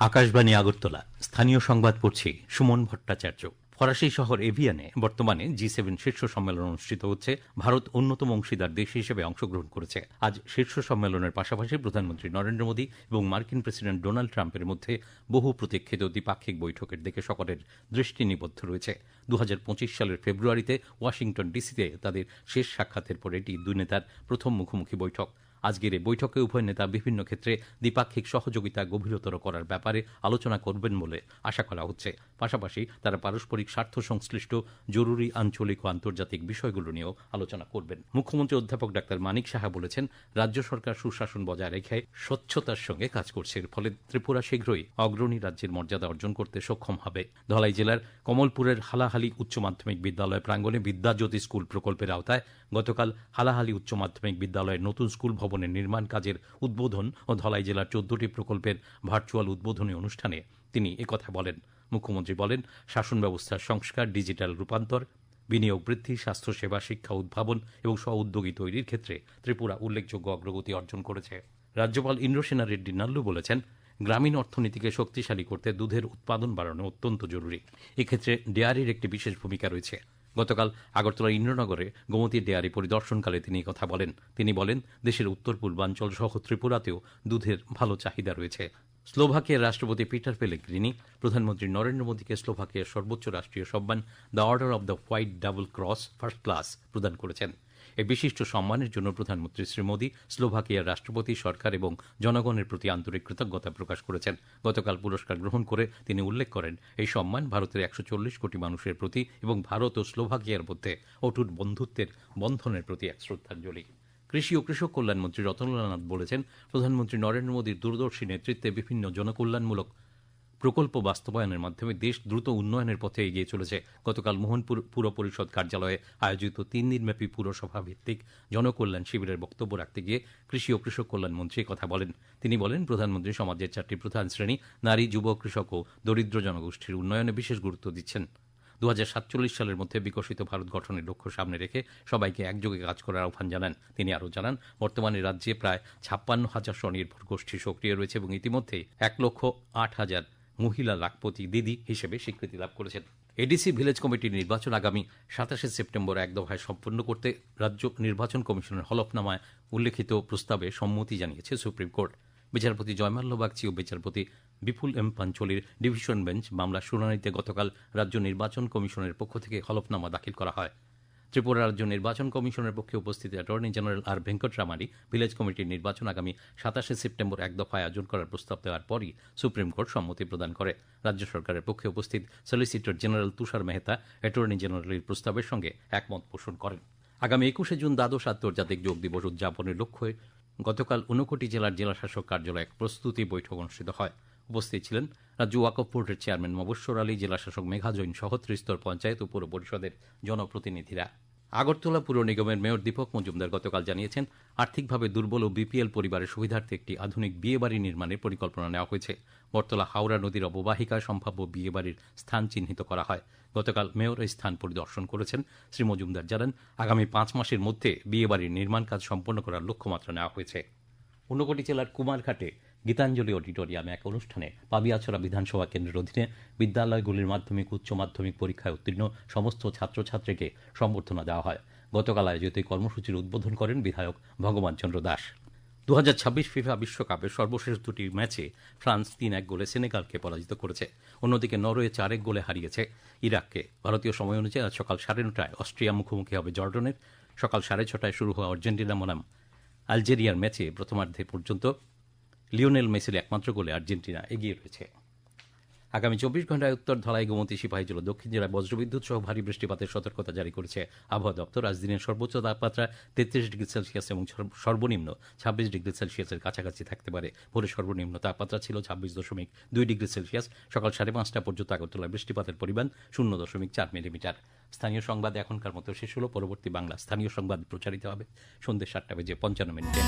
আকাশবাণী আগরতলা স্থানীয় সংবাদ পড়ছি সুমন ভট্টাচার্য। ফরাসি শহর এভিয়ানে বর্তমানে G7 শীর্ষ সম্মেলন অনুষ্ঠিত হচ্ছে। ভারত অন্যতম অংশীদার দেশ হিসেবে অংশগ্রহণ করেছে। আজ শীর্ষ সম্মেলনের পাশাপাশি প্রধানমন্ত্রী নরেন্দ্র মোদী এবং মার্কিন প্রেসিডেন্ট ডোনাল্ড ট্রাম্পের মধ্যে বহু প্রতীক্ষিত দ্বিপাক্ষিক বৈঠকের দিকে সকলের দৃষ্টি নিবদ্ধ রয়েছে। 2025 সালের ফেব্রুয়ারিতে ওয়াশিংটন ডিসিতে তাদের শেষ সাক্ষাতের পর এটি দুই নেতার প্রথম মুখোমুখি বৈঠক। আজকের এই বৈঠকে উভয় নেতা বিভিন্ন ক্ষেত্রে দ্বিপাক্ষিক সহযোগিতা গভীরতর করার ব্যাপারে আলোচনা করবেন বলে আশা করা হচ্ছে। পাশাপাশি তারা পারস্পরিক স্বার্থ সংশ্লিষ্ট জরুরি আঞ্চলিক ও আন্তর্জাতিক বিষয়গুলো নিয়েও আলোচনা করবেন। মুখ্যমন্ত্রী অধ্যাপক ডাক্তার মানিক সাহা বলেছেন, রাজ্য সরকার সুশাসন বজায় রেখে স্বচ্ছতার সঙ্গে কাজ করছে। এর ফলে ত্রিপুরা শীঘ্রই অগ্রণী রাজ্যের মর্যাদা অর্জন করতে সক্ষম হবে। ধলাই জেলার কমলপুরের হালাহালি উচ্চ মাধ্যমিক বিদ্যালয় প্রাঙ্গণে বিদ্যাজ্যোতি স্কুল প্রকল্পের আওতায় গতকাল হালাহালি উচ্চ মাধ্যমিক বিদ্যালয়ের নতুন স্কুল ভবনের নির্মাণ কাজের উদ্বোধন ও ধলাই জেলার 14টি প্রকল্পের ভার্চুয়াল উদ্বোধনী অনুষ্ঠানে তিনি একথা বলেন। মুখ্যমন্ত্রী বলেন, শাসন ব্যবস্থার সংস্কার, ডিজিটাল রূপান্তর, বিনিয়োগ বৃদ্ধি, স্বাস্থ্যসেবা, শিক্ষা উদ্ভাবন এবং স্ব উদ্যোগী তৈরির ক্ষেত্রে ত্রিপুরা উল্লেখযোগ্য অগ্রগতি অর্জন করেছে। রাজ্যপাল ইন্দ্রসেনা রেড্ডি নাল্লু বলেছেন, গ্রামীণ অর্থনীতিকে শক্তিশালী করতে দুধের উৎপাদন বাড়ানো অত্যন্ত জরুরি। এক্ষেত্রে ডেয়ারির একটি বিশেষ ভূমিকা রয়েছে। গতকাল আগরতলা ইন্দ্রনগরে গোমতী ডেয়ারি পরিদর্শনকালে তিনি কথা বলেন। তিনি বলেন, দেশের উত্তর পূর্বাঞ্চল সহ ত্রিপুরাতেও দুধের ভালো চাহিদা রয়েছে। স্লোভাকিয়ার রাষ্ট্রপতি পিটার পেলেগ্রিনি প্রধানমন্ত্রী নরেন্দ্র মোদীকে স্লোভাকিয়ার সর্বোচ্চ রাষ্ট্রীয় সম্মান the order of the white double cross first class প্রদান করেছেন। এই বিশিষ্ট সম্মানের জন্য প্রধানমন্ত্রী শ্রী মোদী স্লোভাকিয়ার রাষ্ট্রপতি, সরকার এবং জনগণের প্রতি আন্তরিক কৃতজ্ঞতা প্রকাশ করেছেন। গতকাল পুরস্কার গ্রহণ করে তিনি উল্লেখ করেন, এই সম্মান ভারতের 140 কোটি মানুষের প্রতি এবং ভারত ও স্লোভাকিয়ার মধ্যে অটুট বন্ধুত্বের বন্ধনের প্রতি এক শ্রদ্ধাঞ্জলি। কৃষি ও কৃষক কল্যাণমন্ত্রী রতনলাল নাথ বলেছেন, প্রধানমন্ত্রী নরেন্দ্র মোদীর দূরদর্শী নেতৃত্বে বিভিন্ন জনকল্যাণমূলক প্রকল্প বাস্তবায়নের মাধ্যমে দেশ দ্রুত উন্নয়নের পথে এগিয়ে চলেছে। গতকাল মোহনপুর পুর পরিষদ কার্যালয়ে আয়োজিত 3 দিনব্যাপী পুরসভা ভিত্তিক জনকল্যাণ শিবিরের বক্তব্য রাখতে গিয়ে কৃষি ও কৃষক কল্যাণমন্ত্রী কথা বলেন। তিনি বলেন, প্রধানমন্ত্রী সমাজের 4টি প্রধান শ্রেণী নারী, যুব, কৃষক ও দরিদ্র জনগোষ্ঠীর উন্নয়নে বিশেষ গুরুত্ব দিচ্ছেন। 2047 সালের মধ্যে বিকশিত ভারত গঠনের লক্ষ্য সামনে রেখে সবাইকে একযোগে কাজ করার আহ্বান জানান। তিনি আরও জানান, বর্তমানে রাজ্যে প্রায় 56,000 স্বনির্ভর গোষ্ঠী সক্রিয় রয়েছে এবং ইতিমধ্যেই 1,08,000 মহিলা লাখপতি দিদি হিসেবে স্বীকৃতি লাভ করেছেন। এডিসি ভিলেজ কমিটির নির্বাচন আগামী 27 সেপ্টেম্বর এক দফায় সম্পন্ন করতে রাজ্য নির্বাচন কমিশনের হলফনামায় উল্লেখিত প্রস্তাবে সম্মতি জানিয়েছে সুপ্রিম কোর্ট। বিচারপতি জয়মাল্য বাগচি ও বিচারপতি বিপুল এম পাঞ্চলির ডিভিশন বেঞ্চ মামলার শুনানিতে গতকাল রাজ্য নির্বাচন কমিশনের পক্ষ থেকে হলফনামা দাখিল করা হয়। ত্রিপুরা রাজ্য নির্বাচন কমিশনের পক্ষে উপস্থিত অ্যাটর্নি জেনারেল আর ভেঙ্কটরামানি ভিলেজ কমিটির নির্বাচন আগামী 27 সেপ্টেম্বর এক দফায় আয়োজন করার প্রস্তাব দেওয়ার পরই সুপ্রিম কোর্ট সম্মতি প্রদান করে। রাজ্য সরকারের পক্ষে উপস্থিত সলিসিটর জেনারেল তুষার মেহতা অ্যাটর্নি জেনারেলের প্রস্তাবের সঙ্গে একমত পোষণ করেন। আগামী 21 জুন দ্বাদশ আন্তর্জাতিক যোগ দিবস উদযাপনের লক্ষ্যে গতকাল ঊনকোটি জেলার জেলাশাসক কার্যালয়ে এক প্রস্তুতি বৈঠক অনুষ্ঠিত হয়। উপস্থিত ছিলেন রাজ্য ওয়াকফ বোর্ডের চেয়ারম্যান মবস্বর আলী, জেলাশাসক মেঘা জৈন সহ ত্রিস্তর পঞ্চায়েত ও পৌর পরিষদের জনপ্রতিনিধিরা। আগরতলা পুর নিগমের মেয়র দীপক মজুমদার গতকাল জানিয়েছেন, আর্থিকভাবে দুর্বল ও বিপিএল পরিবারের সুবিধার্থে একটি আধুনিক বিয়েবাড়ি নির্মাণের পরিকল্পনা নেওয়া হয়েছে। বটতলা হাওড়া নদীর অববাহিকায় সম্ভাব্য বিয়েবাড়ির স্থান চিহ্নিত করা হয়। গতকাল মেয়র এই স্থান পরিদর্শন করেছেন। শ্রী মজুমদার জানান, আগামী 5 মাসের মধ্যে বিয়েবাড়ির নির্মাণ কাজ সম্পন্ন করার লক্ষ্যমাত্রা নেওয়া হয়েছে। ঊনকোটি জেলার কুমারঘাটে গীতাঞ্জলি অডিটোরিয়ামে এক অনুষ্ঠানে পাবিয়াছড়া বিধানসভা কেন্দ্রের অধীনে বিদ্যালয়গুলির মাধ্যমিক, উচ্চ মাধ্যমিক পরীক্ষায় উত্তীর্ণ সমস্ত ছাত্রছাত্রীকে সম্বর্ধনা দেওয়া হয়। গতকাল আয়োজিত এই কর্মসূচির উদ্বোধন করেন বিধায়ক ভগবান চন্দ্র দাস। 2026 ফিফা বিশ্বকাপের সর্বশেষ দুটি ম্যাচে ফ্রান্স 3-1 গোলে সেনেগালকে পরাজিত করেছে। অন্যদিকে নরওয়ে 4-1 গোলে হারিয়েছে ইরাককে। ভারতীয় সময় অনুযায়ী আজ সকাল 9:30টায় অস্ট্রিয়া মুখোমুখি হবে জর্ডনের। সকাল 6:30টায় শুরু হওয়া আর্জেন্টিনা বনাম আলজেরিয়ার ম্যাচে প্রথমার্ধে পর্যন্ত লিওনেল মেসির একমাত্র গোলে আর্জেন্টিনা এগিয়ে রয়েছে। আগামী 24 ঘণ্টায় উত্তর ধলাই, গোমতী, সিপাহীজলা, দক্ষিণ জেলায় বজ্রবিদ্যুৎ সহ ভারী বৃষ্টিপাতের সতর্কতা জারি করেছে আবহাওয়া দপ্তর। আজ দিনের সর্বোচ্চ তাপমাত্রা 33 ডিগ্রি সেলসিয়াস এবং সর্বনিম্ন 26 ডিগ্রি সেলসিয়াসের কাছাকাছি থাকতে পারে। ভোরে সর্বনিম্ন তাপমাত্রা ছিল 26.2 ডিগ্রি সেলসিয়াস। সকাল 5:30টা পর্যন্ত আগরতলায় বৃষ্টিপাতের পরিমাণ 0.4 মিলিমিটার। স্থানীয় সংবাদ এখনকার মতো শেষ হলো। পরবর্তী বাংলা স্থানীয় সংবাদ প্রচারিত হবে সন্ধ্যে 7টা বেজে 55 মিনিটে।